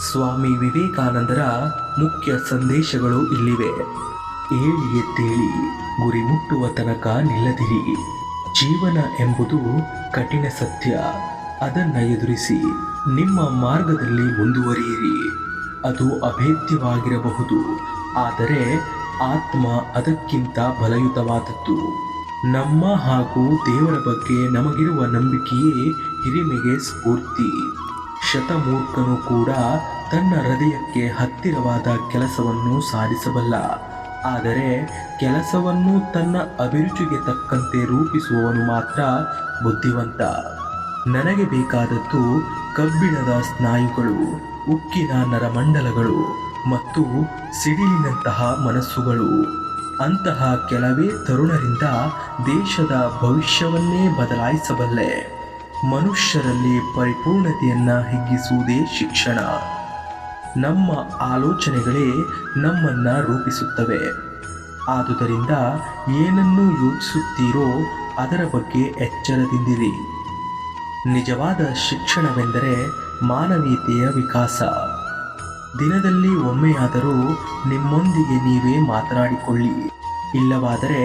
ಸ್ವಾಮಿ ವಿವೇಕಾನಂದರ ಮುಖ್ಯ ಸಂದೇಶಗಳು ಇಲ್ಲಿವೆ. ಏಳಿ ಎದ್ದೇಳಿ, ಗುರಿ ಮುಟ್ಟುವ ತನಕ ನಿಲ್ಲದಿರಿ. ಜೀವನ ಎಂಬುದು ಕಠಿಣ ಸತ್ಯ. ಅದನ್ನು ಎದುರಿಸಿ ನಿಮ್ಮ ಮಾರ್ಗದಲ್ಲಿ ಮುಂದುವರಿಯಿರಿ. ಅದು ಅಭೇದ್ಯವಾಗಿರಬಹುದು, ಆದರೆ ಆತ್ಮ ಅದಕ್ಕಿಂತ ಬಲಯುತವಾದದ್ದು. ನಮ್ಮ ಹಾಗೂ ದೇವರ ಬಗ್ಗೆ ನಮಗಿರುವ ನಂಬಿಕೆಯೇ ಹಿರಿಮೆಗೆ ಸ್ಫೂರ್ತಿ. ಶತಮೂರ್ಖನು ಕೂಡ ತನ್ನ ಹೃದಯಕ್ಕೆ ಹತ್ತಿರವಾದ ಕೆಲಸವನ್ನು ಸಾಧಿಸಬಲ್ಲ, ಆದರೆ ಕೆಲಸವನ್ನು ತನ್ನ ಅಭಿರುಚಿಗೆ ತಕ್ಕಂತೆ ರೂಪಿಸುವವನು ಮಾತ್ರ ಬುದ್ಧಿವಂತ. ನನಗೆ ಬೇಕಾದದ್ದು ಕಬ್ಬಿಣದ ಸ್ನಾಯುಗಳು, ಉಕ್ಕಿನ ನರಮಂಡಲಗಳು ಮತ್ತು ಸಿಡಿಲಿನಂತಹ ಮನಸ್ಸುಗಳು. ಅಂತಹ ಕೆಲವೇ ತರುಣರಿಂದ ದೇಶದ ಭವಿಷ್ಯವನ್ನೇ ಬದಲಾಯಿಸಬಲ್ಲೆ. ಮನುಷ್ಯರಲ್ಲಿ ಪರಿಪೂರ್ಣತೆಯನ್ನು ಹಿಗ್ಗಿಸುವುದೇ ಶಿಕ್ಷಣ. ನಮ್ಮ ಆಲೋಚನೆಗಳೇ ನಮ್ಮನ್ನು ರೂಪಿಸುತ್ತವೆ. ಆದುದರಿಂದ ಏನನ್ನು ಯೋಚಿಸುತ್ತೀರೋ ಅದರ ಬಗ್ಗೆ ಎಚ್ಚರದಿಂದಿರಿ. ನಿಜವಾದ ಶಿಕ್ಷಣವೆಂದರೆ ಮಾನವೀಯತೆಯ ವಿಕಾಸ. ದಿನದಲ್ಲಿ ಒಮ್ಮೆಯಾದರೂ ನಿಮ್ಮೊಂದಿಗೆ ನೀವೇ ಮಾತನಾಡಿಕೊಳ್ಳಿ. ಇಲ್ಲವಾದರೆ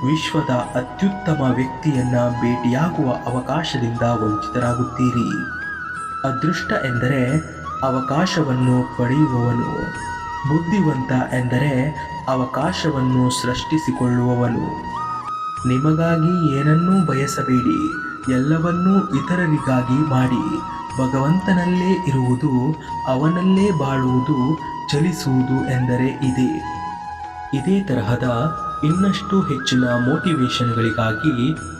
ವಿಶ್ವದ ಅತ್ಯುತ್ತಮ ವ್ಯಕ್ತಿಯನ್ನು ಭೇಟಿಯಾಗುವ ಅವಕಾಶದಿಂದ ವಂಚಿತರಾಗುತ್ತೀರಿ. ಅದೃಷ್ಟ ಎಂದರೆ ಅವಕಾಶವನ್ನು ಪಡೆಯುವವನು. ಬುದ್ಧಿವಂತ ಎಂದರೆ ಅವಕಾಶವನ್ನು ಸೃಷ್ಟಿಸಿಕೊಳ್ಳುವವನು. ನಿಮಗಾಗಿ ಏನನ್ನೂ ಬಯಸಬೇಡಿ, ಎಲ್ಲವನ್ನೂ ಇತರರಿಗಾಗಿ ಮಾಡಿ. ಭಗವಂತನಲ್ಲೇ ಇರುವುದು, ಅವನಲ್ಲೇ ಬಾಳುವುದು, ಚಲಿಸುವುದು ಎಂದರೆ ಇದೇ ತರಹದ ಇನ್ನಷ್ಟು ಹೆಚ್ಚಿನ ಮೋಟಿವೇಶನ್ಗಳಿಗಾಗಿ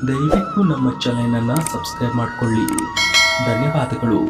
ದಯವಿಟ್ಟು ನಮ್ಮ ಚಾನೆಲನ್ನು ಸಬ್ಸ್ಕ್ರೈಬ್ ಮಾಡಿಕೊಳ್ಳಿ. ಧನ್ಯವಾದಗಳು.